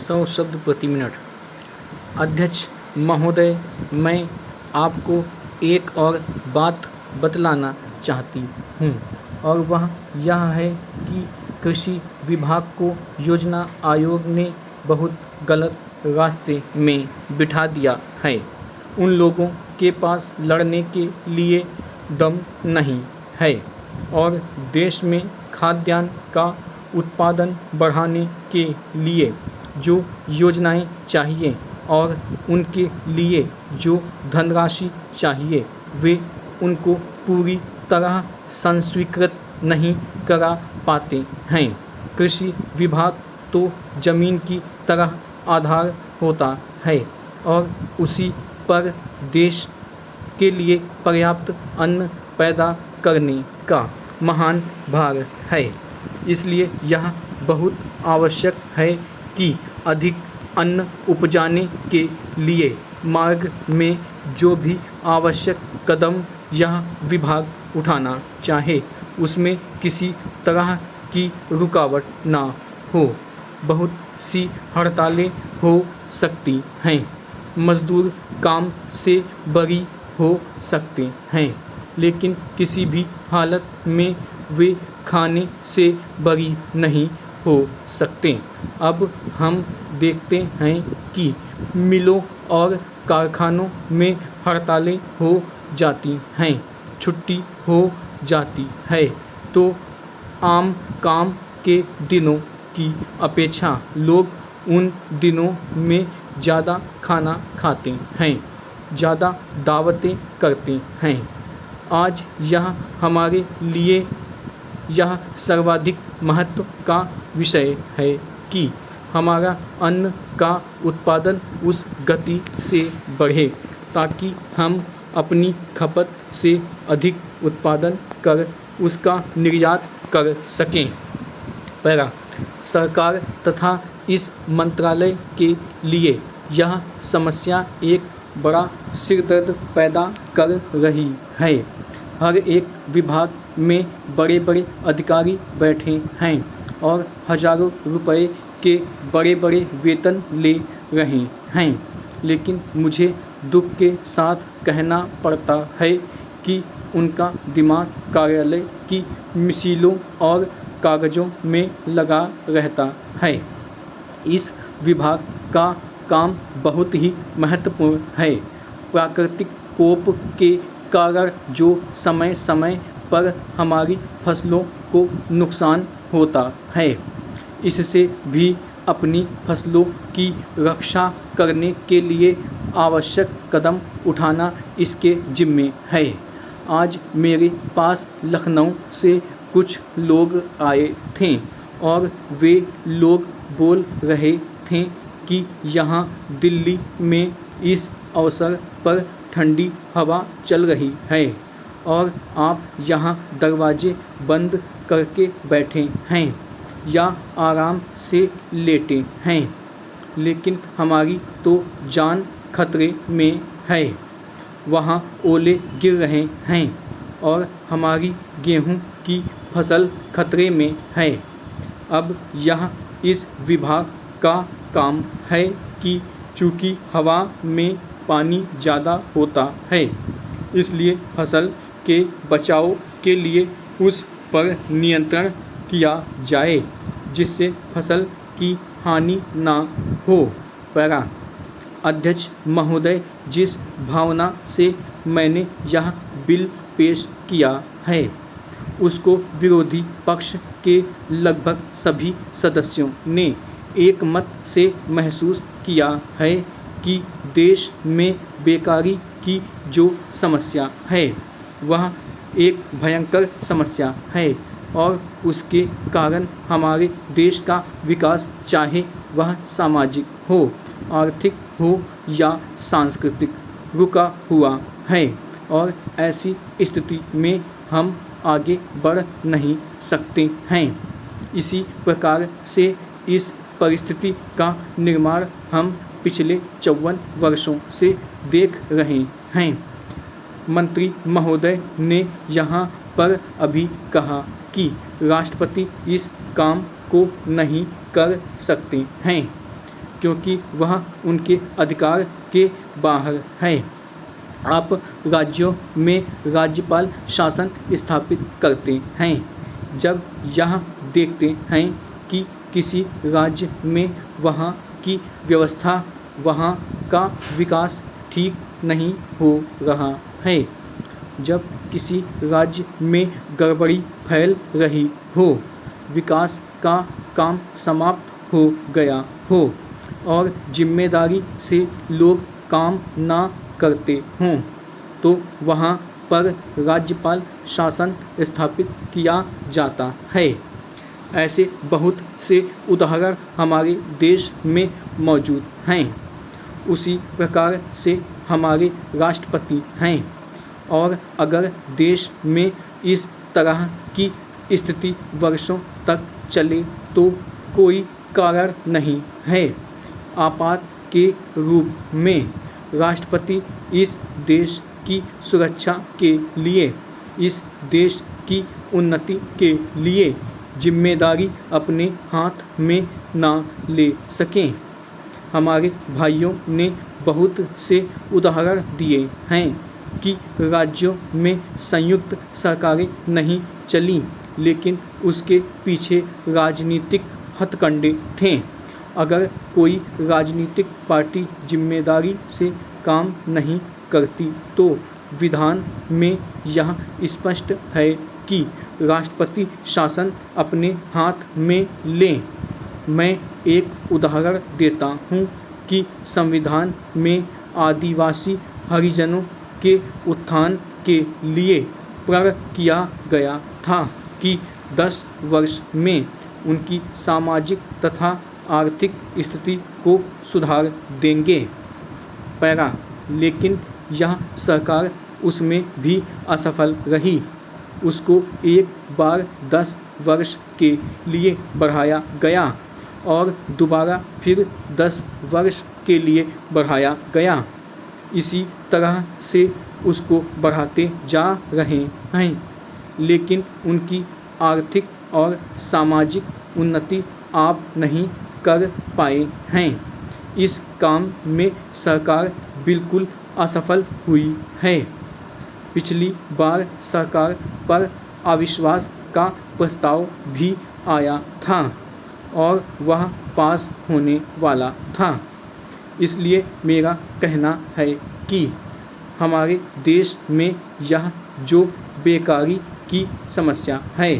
100 शब्द प्रति मिनट। अध्यक्ष महोदय, मैं आपको एक और बात बतलाना चाहती हूँ और वह यह है कि कृषि विभाग को योजना आयोग ने बहुत गलत रास्ते में बिठा दिया है। उन लोगों के पास लड़ने के लिए दम नहीं है और देश में खाद्यान्न का उत्पादन बढ़ाने के लिए जो योजनाएं चाहिए और उनके लिए जो धनराशि चाहिए वे उनको पूरी तरह संस्वीकृत नहीं करा पाते हैं। कृषि विभाग तो जमीन की तरह आधार होता है और उसी पर देश के लिए पर्याप्त अन्न पैदा करने का महान भार है। इसलिए यह बहुत आवश्यक है कि अधिक अन्न उपजाने के लिए मार्ग में जो भी आवश्यक कदम यह विभाग उठाना चाहे उसमें किसी तरह की रुकावट ना हो। बहुत सी हड़तालें हो सकती हैं, मजदूर काम से बरी हो सकते हैं, लेकिन किसी भी हालत में वे खाने से बरी नहीं हो सकते। अब हम देखते हैं कि मिलों और कारखानों में हड़तालें हो जाती हैं, छुट्टी हो जाती है, तो आम काम के दिनों की अपेक्षा लोग उन दिनों में ज़्यादा खाना खाते हैं, ज़्यादा दावतें करते हैं। आज यह हमारे लिए यह सर्वाधिक महत्व का विषय है कि हमारा अन्न का उत्पादन उस गति से बढ़े ताकि हम अपनी खपत से अधिक उत्पादन कर उसका निर्यात कर सकें। पैरा सरकार तथा इस मंत्रालय के लिए यह समस्या एक बड़ा सिरदर्द पैदा कर रही है। हर एक विभाग में बड़े बड़े अधिकारी बैठे हैं और हजारों रुपए के बड़े बड़े वेतन ले रहे हैं, लेकिन मुझे दुख के साथ कहना पड़ता है कि उनका दिमाग कार्यालय की मिसाइलों और कागज़ों में लगा रहता है। इस विभाग का काम बहुत ही महत्वपूर्ण है। प्राकृतिक कोप के कारण जो समय समय पर हमारी फसलों को नुकसान होता है, इससे भी अपनी फसलों की रक्षा करने के लिए आवश्यक कदम उठाना इसके जिम्मे है। आज मेरे पास लखनऊ से कुछ लोग आए थे और वे लोग बोल रहे थे कि यहाँ दिल्ली में इस अवसर पर ठंडी हवा चल रही है और आप यहाँ दरवाजे बंद करके बैठे हैं या आराम से लेटे हैं, लेकिन हमारी तो जान खतरे में है। वहाँ ओले गिर रहे हैं और हमारी गेहूँ की फसल खतरे में है। अब यह इस विभाग का काम है कि चूँकि हवा में पानी ज़्यादा होता है, इसलिए फसल के बचाव के लिए उस पर नियंत्रण किया जाए जिससे फसल की हानि ना हो। पैरा अध्यक्ष महोदय, जिस भावना से मैंने यह बिल पेश किया है उसको विरोधी पक्ष के लगभग सभी सदस्यों ने एक मत से महसूस किया है कि देश में बेकारी की जो समस्या है वह एक भयंकर समस्या है और उसके कारण हमारे देश का विकास, चाहे वह सामाजिक हो, आर्थिक हो या सांस्कृतिक, रुका हुआ है और ऐसी स्थिति में हम आगे बढ़ नहीं सकते हैं। इसी प्रकार से इस परिस्थिति का निर्माण हम पिछले 54 वर्षों से देख रहे हैं। मंत्री महोदय ने यहाँ पर अभी कहा कि राष्ट्रपति इस काम को नहीं कर सकते हैं। क्योंकि वह उनके अधिकार के बाहर है। आप राज्यों में राज्यपाल शासन स्थापित करते हैं। जब यह देखते हैं कि किसी राज्य में वहाँ की व्यवस्था, वहाँ का विकास ठीक नहीं हो रहा है, जब किसी राज्य में गड़बड़ी फैल रही हो, विकास का काम समाप्त हो गया हो और जिम्मेदारी से लोग काम ना करते हों, तो वहाँ पर राज्यपाल शासन स्थापित किया जाता है। ऐसे बहुत से उदाहरण हमारे देश में मौजूद हैं। उसी प्रकार से हमारे राष्ट्रपति हैं, और अगर देश में इस तरह की स्थिति वर्षों तक चले तो कोई कारण नहीं है। आपात के रूप में राष्ट्रपति इस देश की सुरक्षा के लिए, इस देश की उन्नति के लिए जिम्मेदारी अपने हाथ में ना ले सकें। हमारे भाइयों ने बहुत से उदाहरण दिए हैं कि राज्यों में संयुक्त सरकारें नहीं चलीं, लेकिन उसके पीछे राजनीतिक हथकंडे थे। अगर कोई राजनीतिक पार्टी जिम्मेदारी से काम नहीं करती तो विधान में यह स्पष्ट है कि राष्ट्रपति शासन अपने हाथ में लें। मैं एक उदाहरण देता हूँ कि संविधान में आदिवासी हरिजनों के उत्थान के लिए प्रण किया गया था कि 10 वर्ष में उनकी सामाजिक तथा आर्थिक स्थिति को सुधार देंगे। पैरा, लेकिन यह सरकार उसमें भी असफल रही। उसको एक बार 10 वर्ष के लिए बढ़ाया गया और दोबारा फिर 10 वर्ष के लिए बढ़ाया गया। इसी तरह से उसको बढ़ाते जा रहे हैं, लेकिन उनकी आर्थिक और सामाजिक उन्नति आप नहीं कर पाए हैं। इस काम में सरकार बिल्कुल असफल हुई है। पिछली बार सरकार पर अविश्वास का प्रस्ताव भी आया था और वह पास होने वाला था। इसलिए मेरा कहना है कि हमारे देश में यह जो बेकारी की समस्या है,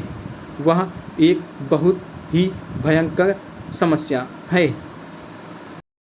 वह एक बहुत ही भयंकर समस्या है।